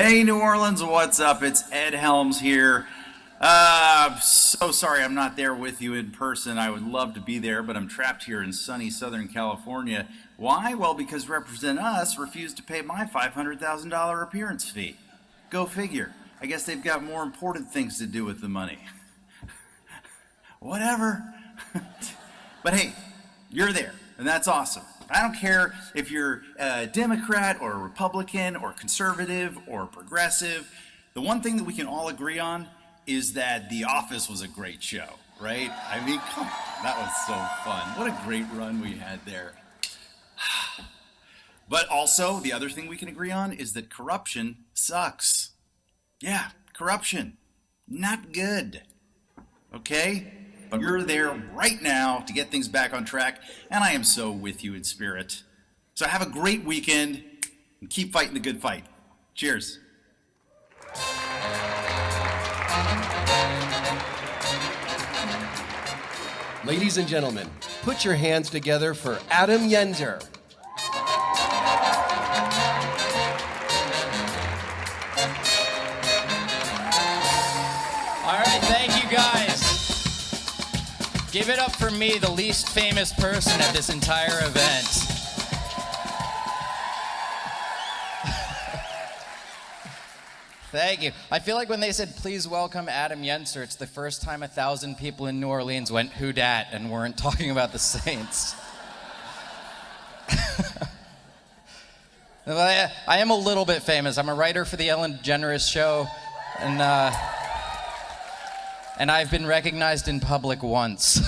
Hey, New Orleans, what's up? It's Ed Helms here. So sorry I'm not there with you in person. I would love to be there, but I'm trapped here in sunny Southern California. Why? Well, because Represent Us refused to pay my $500,000 appearance fee. Go figure. I guess they've got more important things to do with the money. Whatever. But hey, you're there, and that's awesome. I don't care if you're a Democrat or a Republican or conservative or progressive. The one thing that we can all agree on is that The Office was a great show, right? I mean, come on, that was so fun. What a great run we had there. But also, the other thing we can agree on is that corruption sucks. Yeah, corruption. Not good. Okay? But you're there right now to get things back on track, and I am so with you in spirit. So have a great weekend, and keep fighting the good fight. Cheers. Ladies and gentlemen, put your hands together for Adam Yenser. All right, thank you guys. Give it up for me, the least famous person at this entire event. Thank you. I feel like when they said, please welcome Adam Yenser, it's the first time 1,000 people in New Orleans went, who dat, and weren't talking about the Saints. I am a little bit famous. I'm a writer for the Ellen DeGeneres show, and I've been recognized in public once.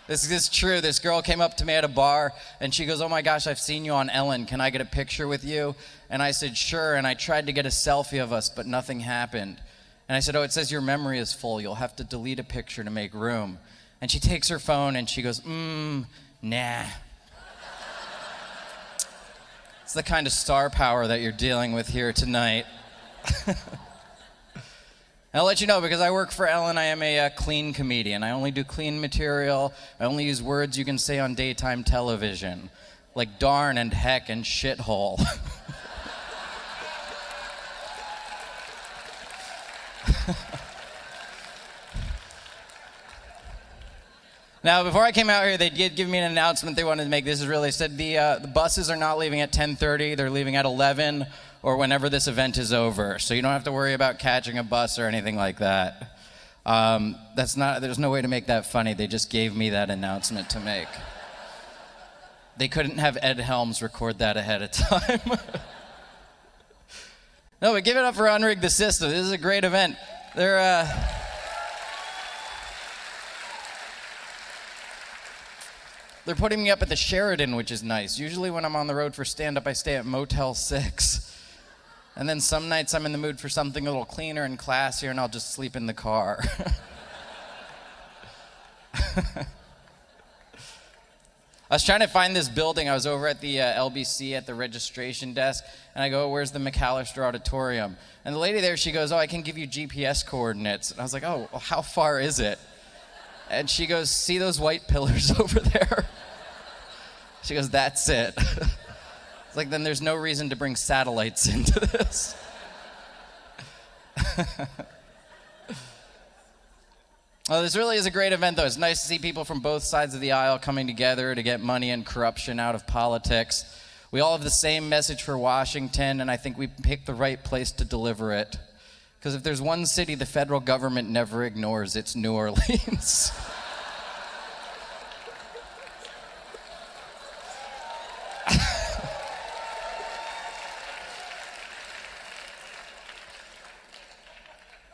This is true. This girl came up to me at a bar, and she goes, oh my gosh, I've seen you on Ellen. Can I get a picture with you? And I said, sure, and I tried to get a selfie of us, but nothing happened. And I said, oh, it says your memory is full. You'll have to delete a picture to make room. And she takes her phone, and she goes, nah. It's the kind of star power that you're dealing with here tonight. I'll let you know, because I work for Ellen, I am a clean comedian. I only do clean material. I only use words you can say on daytime television, like darn and heck and shithole. Now, before I came out here, they did give me an announcement they wanted to make. This is really, said the buses are not leaving at 10:30. They're leaving at 11 or whenever this event is over. So you don't have to worry about catching a bus or anything like that. There's no way to make that funny. They just gave me that announcement to make. They couldn't have Ed Helms record that ahead of time. No, but give it up for Unrig the System. This is a great event. They're putting me up at the Sheridan, which is nice. Usually when I'm on the road for stand-up, I stay at Motel 6. And then some nights I'm in the mood for something a little cleaner and classier, and I'll just sleep in the car. I was trying to find this building. I was over at the LBC at the registration desk, and I go, where's the McAllister Auditorium? And the lady there, she goes, oh, I can give you GPS coordinates. And I was like, oh, well, how far is it? And she goes, see those white pillars over there? She goes, that's it. It's like, then there's no reason to bring satellites into this. Oh, this really is a great event, though. It's nice to see people from both sides of the aisle coming together to get money and corruption out of politics. We all have the same message for Washington, and I think we picked the right place to deliver it. Because if there's one city the federal government never ignores, it's New Orleans.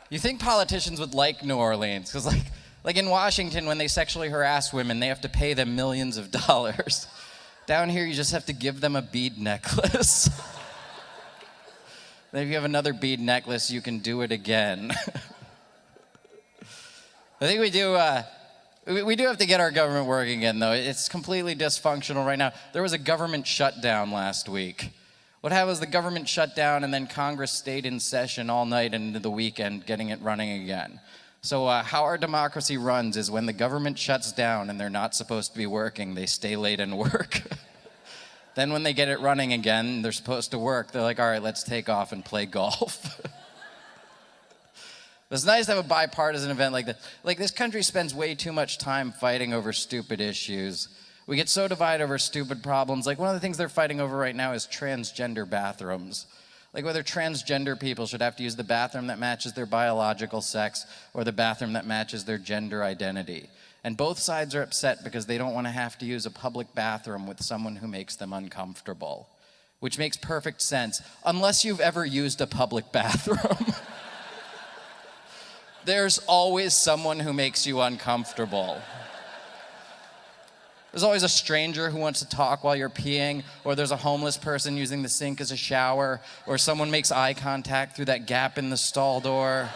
You think politicians would like New Orleans? Because like in Washington, when they sexually harass women, they have to pay them millions of dollars. Down here, you just have to give them a bead necklace. Then if you have another bead necklace, you can do it again. I think we do have to get our government working again, though. It's completely dysfunctional right now. There was a government shutdown last week. What happened was the government shut down, and then Congress stayed in session all night and into the weekend, getting it running again. So how our democracy runs is when the government shuts down and they're not supposed to be working, they stay late and work. Then when they get it running again, they're supposed to work. They're like, all right, let's take off and play golf. It's nice to have a bipartisan event like this. Like, this country spends way too much time fighting over stupid issues. We get so divided over stupid problems. Like, one of the things they're fighting over right now is transgender bathrooms. Like, whether transgender people should have to use the bathroom that matches their biological sex or the bathroom that matches their gender identity. And both sides are upset because they don't want to have to use a public bathroom with someone who makes them uncomfortable. Which makes perfect sense, unless you've ever used a public bathroom. There's always someone who makes you uncomfortable. There's always a stranger who wants to talk while you're peeing, or there's a homeless person using the sink as a shower, or someone makes eye contact through that gap in the stall door.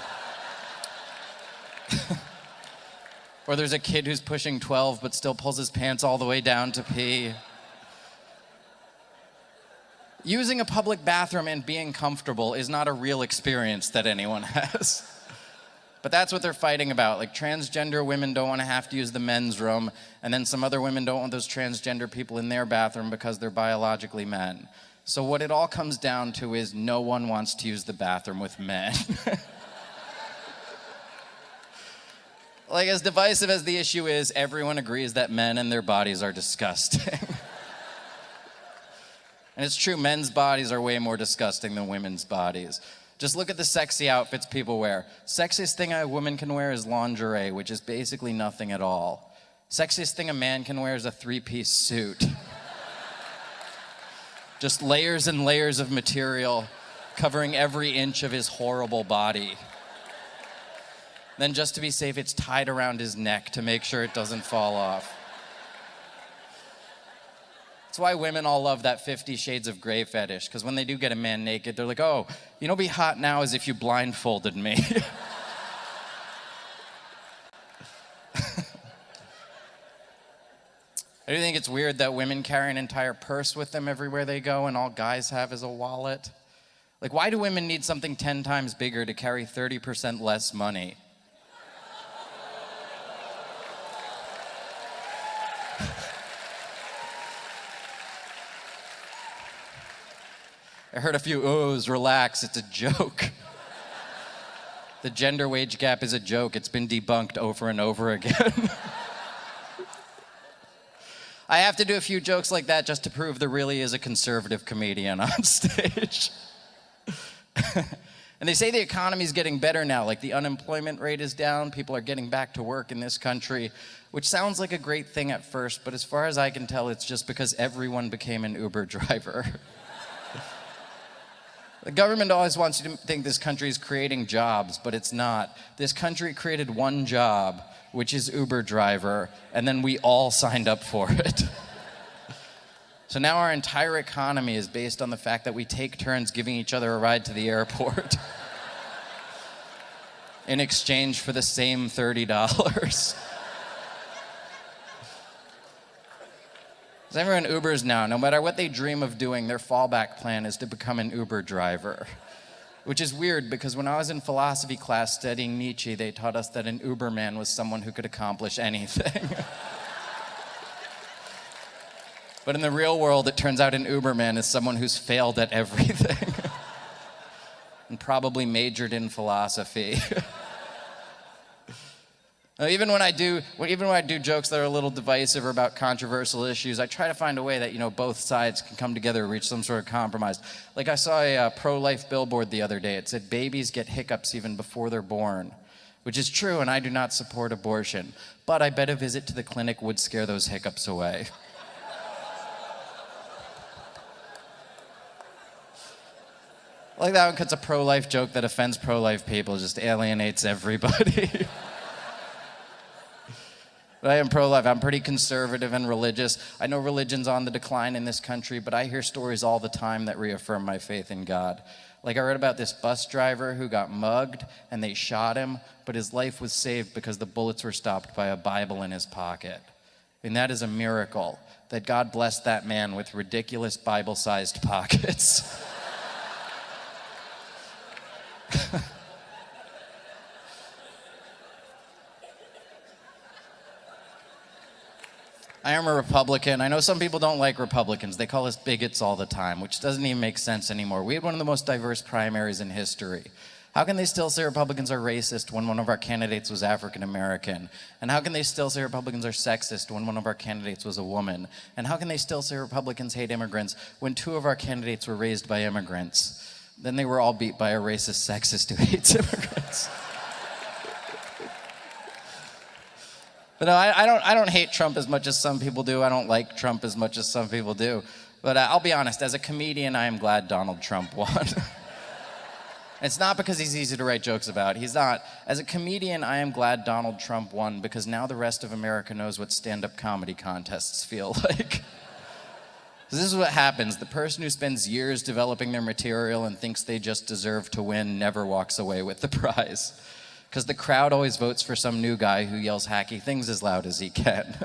Or there's a kid who's pushing 12 but still pulls his pants all the way down to pee. Using a public bathroom and being comfortable is not a real experience that anyone has. But that's what they're fighting about. Like, transgender women don't want to have to use the men's room, and then some other women don't want those transgender people in their bathroom because they're biologically men. So what it all comes down to is no one wants to use the bathroom with men. Like, as divisive as the issue is, everyone agrees that men and their bodies are disgusting. And it's true, men's bodies are way more disgusting than women's bodies. Just look at the sexy outfits people wear. Sexiest thing a woman can wear is lingerie, which is basically nothing at all. Sexiest thing a man can wear is a 3-piece suit. Just layers and layers of material covering every inch of his horrible body. Then just to be safe, it's tied around his neck to make sure it doesn't fall off. That's why women all love that 50 Shades of Grey fetish, because when they do get a man naked, they're like, oh, you know what'd be hot now is if you blindfolded me. I do think it's weird that women carry an entire purse with them everywhere they go and all guys have is a wallet. Like, why do women need something 10 times bigger to carry 30% less money? I heard a few ohs, relax, it's a joke. The gender wage gap is a joke. It's been debunked over and over again. I have to do a few jokes like that just to prove there really is a conservative comedian on stage. And they say the economy's getting better now, like the unemployment rate is down, people are getting back to work in this country, which sounds like a great thing at first, but as far as I can tell, it's just because everyone became an Uber driver. The government always wants you to think this country is creating jobs, but it's not. This country created one job, which is Uber driver, and then we all signed up for it. So now our entire economy is based on the fact that we take turns giving each other a ride to the airport in exchange for the same $30. Everyone Ubers now. No matter what they dream of doing, their fallback plan is to become an Uber driver. Which is weird because when I was in philosophy class studying Nietzsche, they taught us that an Uberman was someone who could accomplish anything. But in the real world, it turns out an Uberman is someone who's failed at everything and probably majored in philosophy. Even when I do jokes that are a little divisive or about controversial issues, I try to find a way that, both sides can come together and reach some sort of compromise. Like, I saw a pro-life billboard the other day. It said, babies get hiccups even before they're born, which is true, and I do not support abortion. But I bet a visit to the clinic would scare those hiccups away. I like that one because it's a pro-life joke that offends pro-life people, just alienates everybody. But I am pro-life. I'm pretty conservative and religious. I know religion's on the decline in this country, but I hear stories all the time that reaffirm my faith in God. Like, I read about this bus driver who got mugged and they shot him, but his life was saved because the bullets were stopped by a Bible in his pocket. And that is a miracle, that God blessed that man with ridiculous Bible-sized pockets. I am a Republican. I know some people don't like Republicans. They call us bigots all the time, which doesn't even make sense anymore. We had one of the most diverse primaries in history. How can they still say Republicans are racist when one of our candidates was African American? And how can they still say Republicans are sexist when one of our candidates was a woman? And how can they still say Republicans hate immigrants when two of our candidates were raised by immigrants? Then they were all beat by a racist sexist who hates immigrants. But no, I don't hate Trump as much as some people do. I don't like Trump as much as some people do. But I'll be honest, as a comedian, I am glad Donald Trump won. It's not because he's easy to write jokes about. He's not. As a comedian, I am glad Donald Trump won because now the rest of America knows what stand-up comedy contests feel like. This is what happens. The person who spends years developing their material and thinks they just deserve to win never walks away with the prize. Because the crowd always votes for some new guy who yells hacky things as loud as he can.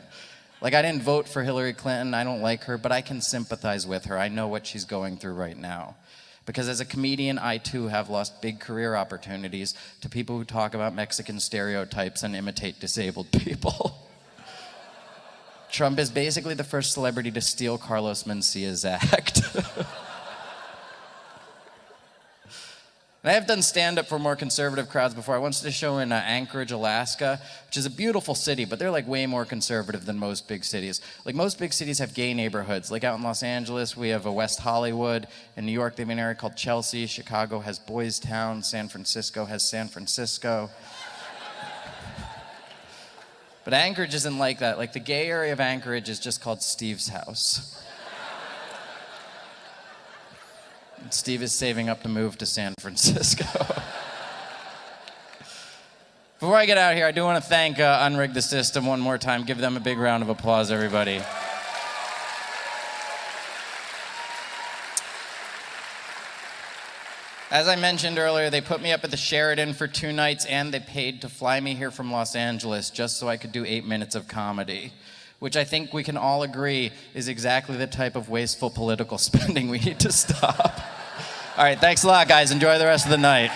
Like, I didn't vote for Hillary Clinton, I don't like her, but I can sympathize with her. I know what she's going through right now. Because as a comedian, I too have lost big career opportunities to people who talk about Mexican stereotypes and imitate disabled people. Trump is basically the first celebrity to steal Carlos Mencia's act. I have done stand-up for more conservative crowds before. I once did a show in Anchorage, Alaska, which is a beautiful city, but they're like way more conservative than most big cities. Like most big cities have gay neighborhoods. Like out in Los Angeles, we have a West Hollywood. In New York, they have an area called Chelsea. Chicago has Boys Town. San Francisco has San Francisco. But Anchorage isn't like that. Like the gay area of Anchorage is just called Steve's house. Steve is saving up to move to San Francisco. Before I get out of here, I do want to thank Unrig the System one more time. Give them a big round of applause, everybody. As I mentioned earlier, they put me up at the Sheraton for 2 nights, and they paid to fly me here from Los Angeles just so I could do 8 minutes of comedy, which I think we can all agree is exactly the type of wasteful political spending we need to stop. All right, thanks a lot, guys. Enjoy the rest of the night.